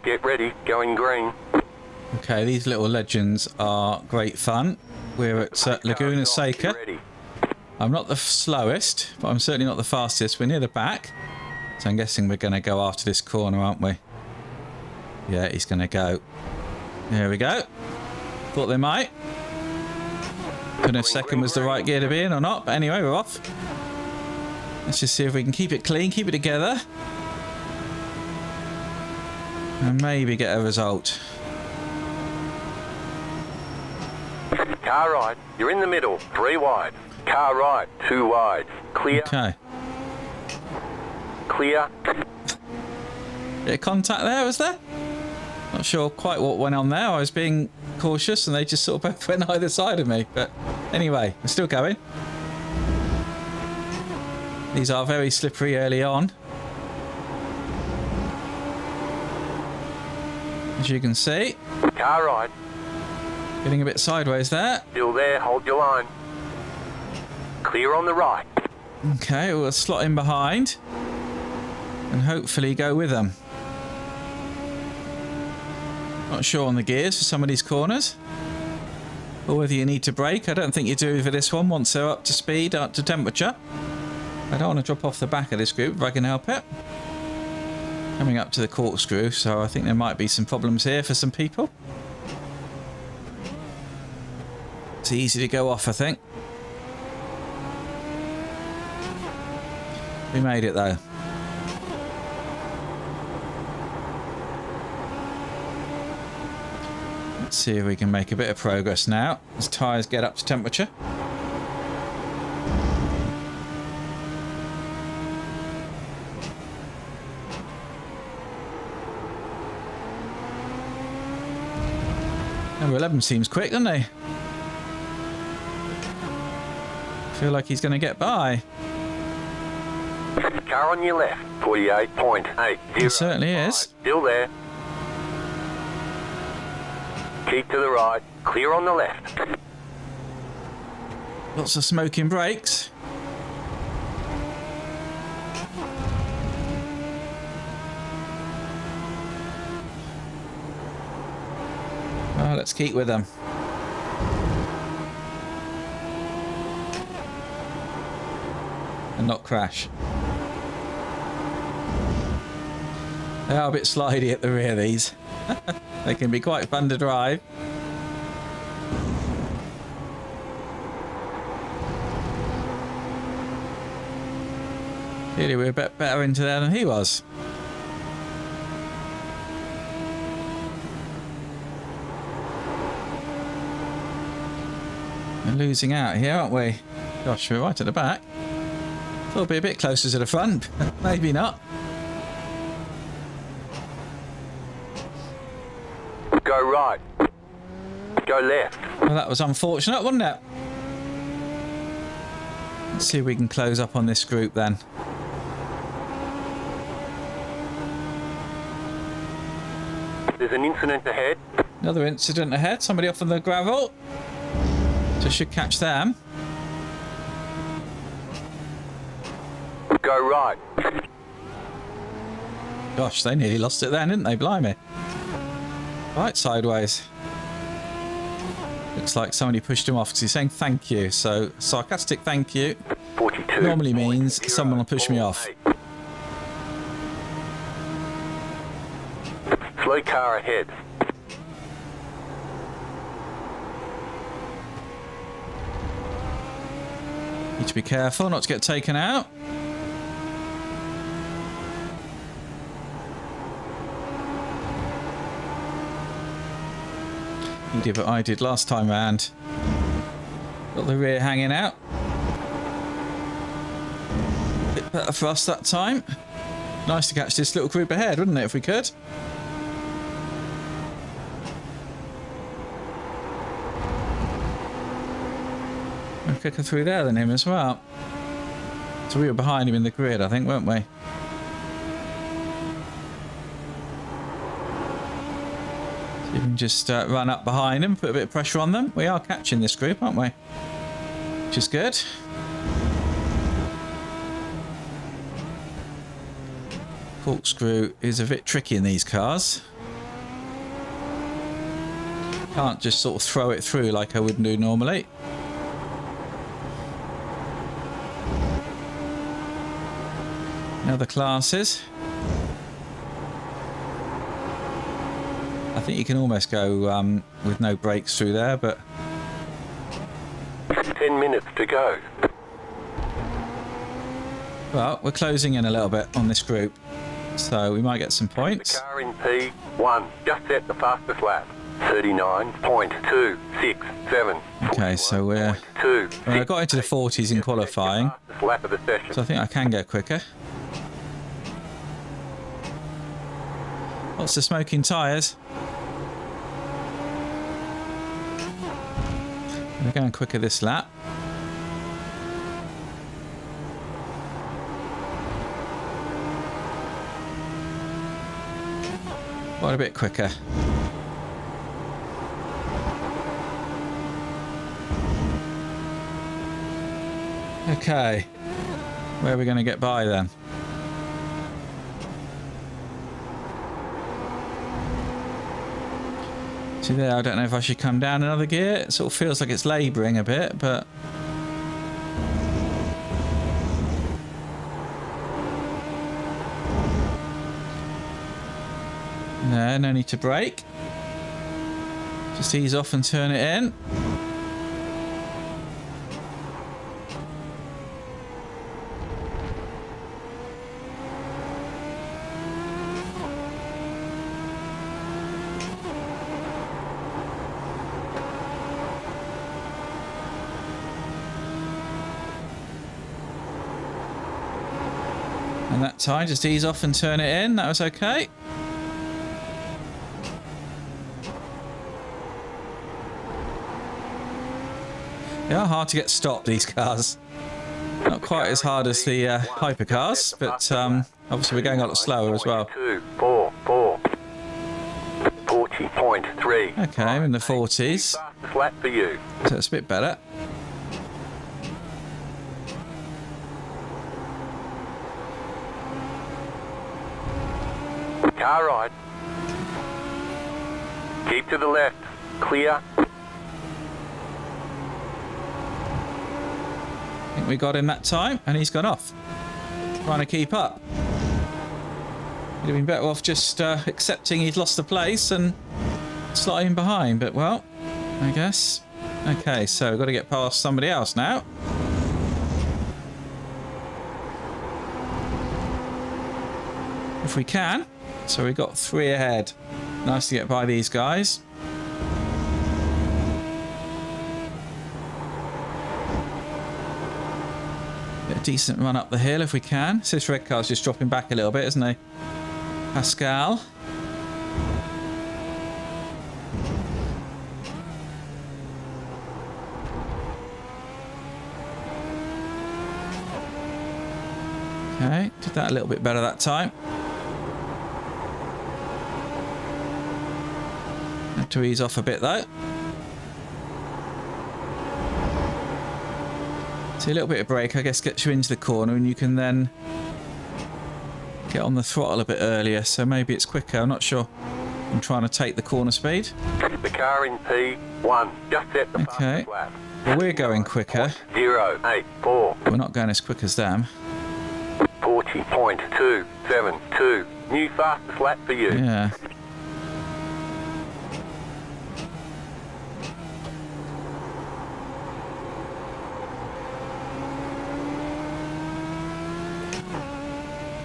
Get ready, going green. Okay, these little legends are great fun. We're at Laguna Seca. I'm not the slowest, but I'm certainly not the fastest. We're near the back. So I'm guessing we're going to go after this corner, aren't we? Yeah, he's going to go. There we go. Thought they might. Don't know if second was the right gear to be in or not, but anyway, we're off. Let's just see if we can keep it clean, keep it together. And maybe get a result. Car right, you're in the middle, 3 wide. Car right, 2 wide. Clear. Okay. Clear. Bit of contact there, was there? Not sure quite what went on there. I was being cautious and they just sort of both went either side of me. But anyway, we're still going. These are very slippery early on. As you can see. Car right. Getting a bit sideways there. Still there, hold your line. Clear on the right. Okay, we'll slot in behind. And hopefully go with them. Not sure on the gears for some of these corners. Or whether you need to brake. I don't think you do for this one once they're up to speed, up to temperature. I don't want to drop off the back of this group if I can help it. Coming up to the corkscrew, so I think there might be some problems here for some people. It's easy to go off, I think. We made it though. Let's see if we can make a bit of progress now as tyres get up to temperature. Number 11 seems quick, doesn't he? Feel like he's going to get by. Car on your left, 48.80. It certainly is. Still there. Keep to the right, clear on the left. Lots of smoking brakes. Well, let's keep with them. And not crash. They are a bit slidey at the rear, these. They can be quite fun to drive. Clearly we're a bit better into there than he was. We're losing out here, aren't we? Gosh, we're right at the back. Thought we'd be a bit closer to the front. Maybe not. Go right. Go left. Well, that was unfortunate, wasn't it? Let's see if we can close up on this group then. There's an incident ahead. Another incident ahead. Somebody off on the gravel. So should catch them. Go right. Gosh, they nearly lost it then, didn't they? Blimey. Right, sideways. Looks like somebody pushed him off because he's saying thank you. So, sarcastic thank you 42. normally means someone will push me off. Slow car ahead. Need to be careful not to get taken out. You did what I did last time round. Got the rear hanging out. Bit better for us that time. Nice to catch this little group ahead, wouldn't it, if we could? We're quicker through there than him as well. So we were behind him in the grid, I think, weren't we? So you can just run up behind him, put a bit of pressure on them. We are catching this group, aren't we? Which is good. Corkscrew is a bit tricky in these cars. Can't just sort of throw it through like I would do normally. In other classes, I think you can almost go with no brakes through there, but 10 minutes to go. well, we're closing in a little bit on this group, so we might get some points. Car in P1 just set the fastest lap. 39.267. Okay, so we're... Well, I got into the 40s in qualifying, Lap of the session. so I think I can go quicker. Lots of smoking tyres. We're going quicker this lap. Quite a bit quicker. Okay, where are we going to get by then? See there, I don't know if I should come down another gear. It sort of feels like it's labouring a bit, but... no need to brake. Just ease off and turn it in. And that time, just ease off and turn it in. That was okay. They are hard to get stopped, these cars. Not quite as hard as the hypercars, but obviously we're going a lot slower as well. 40.3. Okay, I'm in the 40s. Fastest lap for you. So it's a bit better. Car right. Keep to the left. Clear. I think we got him that time, and he's gone off. Trying to keep up. He'd have been better off just accepting he'd lost the place and sliding behind, but well, I guess. Okay, so we've got to get past somebody else now. If we can. So we've got 3 ahead. Nice to get by these guys. Get a decent run up the hill if we can. So this red car's just dropping back a little bit, isn't he? Pascal. Okay, did that a little bit better that time. Have to ease off a bit though. See, a little bit of brake, I guess, gets you into the corner and you can then get on the throttle a bit earlier, so maybe it's quicker, I'm not sure. I'm trying to take the corner speed. The car in P1 just set the Okay. fastest lap. Well, we're going quicker. 0.84. We're not going as quick as them. 40.272. New fastest lap for you. Yeah.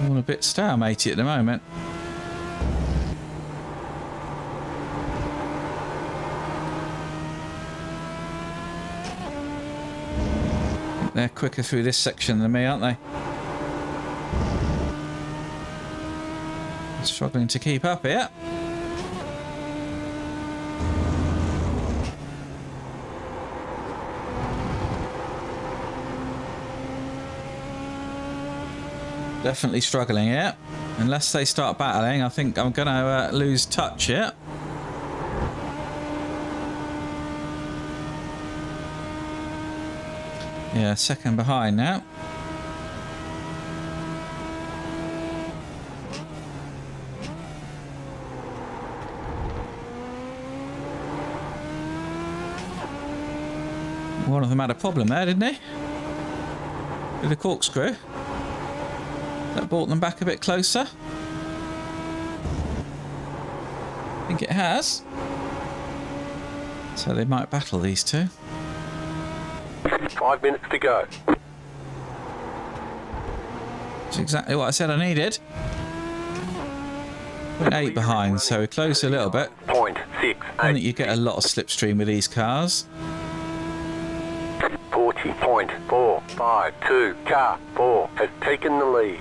All a bit stalematey at the moment. They're quicker through this section than me, aren't they? Struggling to keep up here. Definitely struggling here. Unless they start battling, I think I'm going to lose touch here. Yeah, second behind now. One of them had a problem there, didn't he? With the corkscrew. That brought them back a bit closer. I think it has. So they might battle these two. 5 minutes to go. That's exactly what I said I needed. 0.8 behind, so we closed a little bit. 0.68. I think you get a lot of slipstream with these cars. 40.452. Car 4 has taken the lead.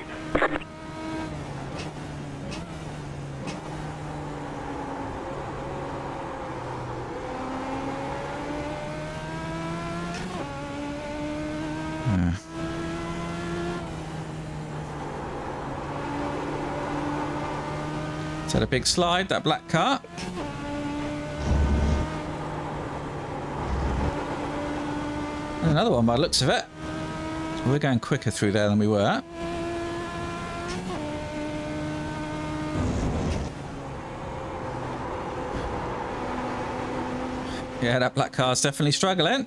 It's had a big slide, that black car. And another one by the looks of it. So we're going quicker through there than we were. Yeah, that black car's definitely struggling.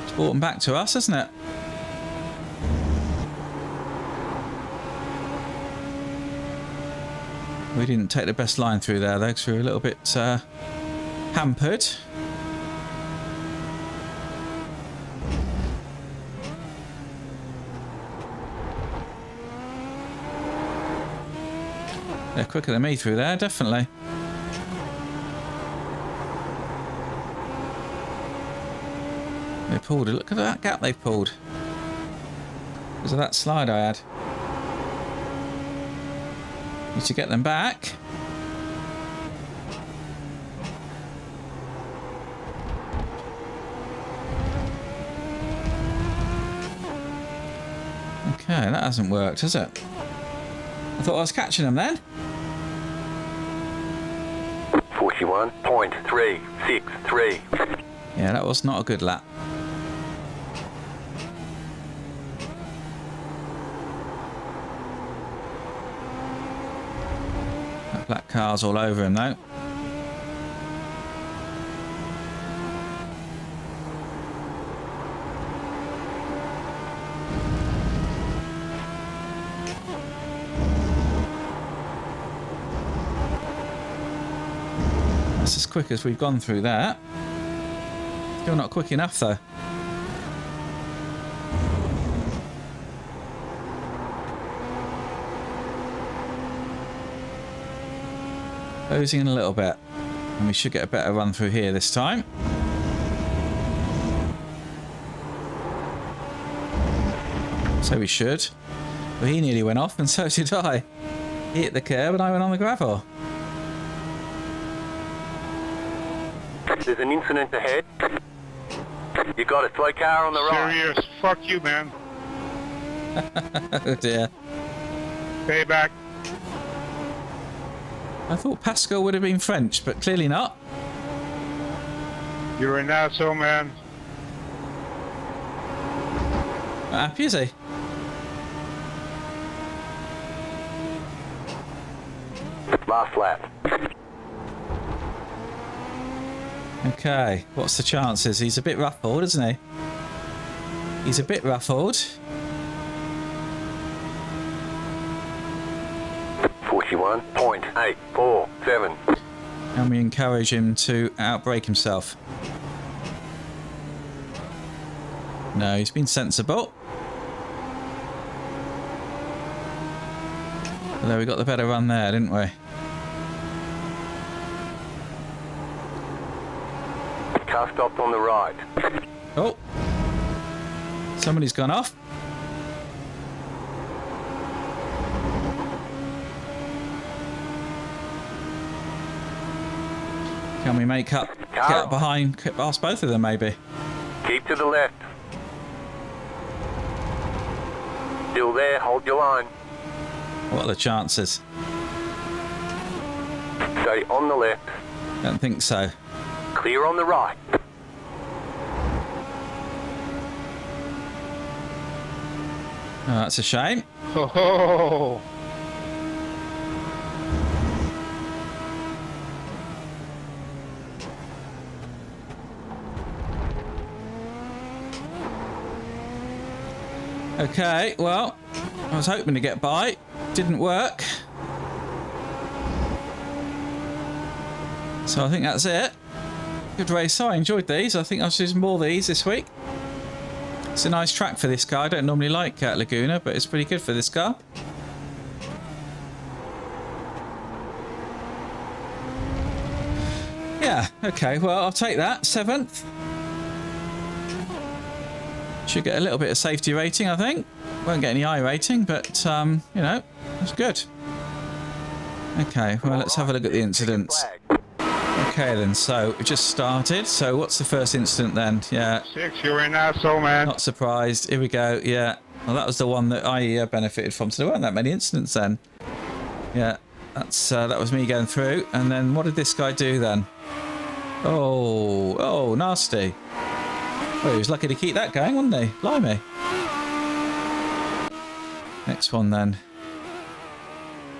It's brought them back to us, hasn't it? We didn't take the best line through there, though, because we were a little bit hampered. They're quicker than me through there, definitely. They pulled it. Look at that gap they pulled. Because of that slide I had. Need to get them back. Okay, that hasn't worked, has it? I thought I was catching them then. 41.363. Yeah, that was not a good lap. That black car's all over him though. That's as quick as we've gone through that. Still not quick enough though. Closing in a little bit. And we should get a better run through here this time. So we should. Well, he nearly went off and so did I. He hit the curb and I went on the gravel. There's an incident ahead. You got a slow car on the right. Serious. Fuck you, man. Oh dear. Payback. I thought Pascal would have been French, but clearly not. You're an asshole, man. Not happy, is he? Last lap. Okay, what's the chances? He's a bit ruffled, isn't he? He's a bit ruffled. 41.847. And we encourage him to outbrake himself. No, he's been sensible. Although we got the better run there, didn't we? Car stopped on the right. Oh. Somebody's gone off. Can we make up? Get up behind, get past both of them maybe. Keep to the left. Still there, hold your line. What are the chances? Stay on the left. Don't think so. Clear on the right. Oh, that's a shame. Ho ho! Okay, well, I was hoping to get by. Didn't work. So I think that's it. Good race. I enjoyed these. I think I'll do more of these this week. It's a nice track for this car. I don't normally like Laguna, but it's pretty good for this car. Yeah, okay, well, I'll take that. 7th. Should get a little bit of safety rating, I think. Won't get any I rating, but, you know, that's good. Okay, well, let's have a look at the incidents. Okay, then, so we just started. So what's the first incident then? Yeah. 6, you're an asshole, man. Not surprised. Here we go. Yeah. Well, that was the one that I benefited from. So there weren't that many incidents then. Yeah. That was me going through. And then what did this guy do then? Oh, nasty. Well, he was lucky to keep that going, wasn't he? Blimey. Next one then.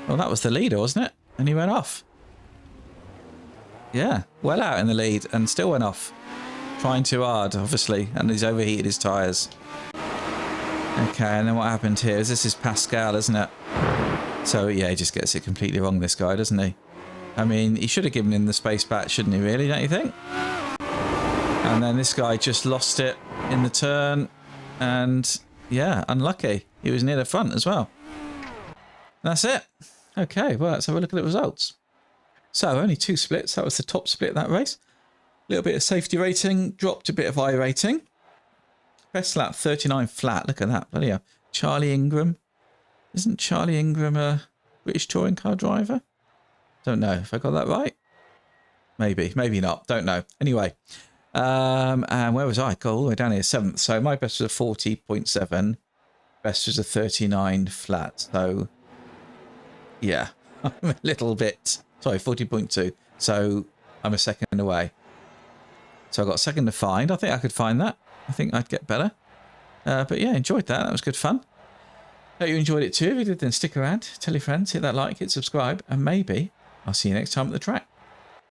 Well, that was the leader, wasn't it? And he went off. Yeah, well out in the lead and still went off. Trying too hard, obviously, and he's overheated his tyres. Okay, and then what happened here is this is Pascal, isn't it? So, yeah, he just gets it completely wrong, this guy, doesn't he? I mean, he should have given him the space back, shouldn't he, really, don't you think? And then this guy just lost it in the turn. And, yeah, unlucky. He was near the front as well. That's it. Okay, well, let's have a look at the results. So, only 2 splits. That was the top split of that race. A little bit of safety rating. Dropped a bit of I rating. Best lap, 39 flat. Look at that. Bloody hell. Charlie Ingram. Isn't Charlie Ingram a British touring car driver? Don't know if I got that right. Maybe. Maybe not. Don't know. Anyway. And where was I? Got all the way down here, 7th. So, my best was a 40.7. Best was a 39 flat. So, yeah. I'm a little bit... Sorry, 40.2. So I'm a second away. So I got a second to find. I think I could find that. I think I'd get better. But yeah, enjoyed that. That was good fun. Hope you enjoyed it too. If you did, then stick around. Tell your friends, hit that like, hit subscribe, and maybe I'll see you next time at the track.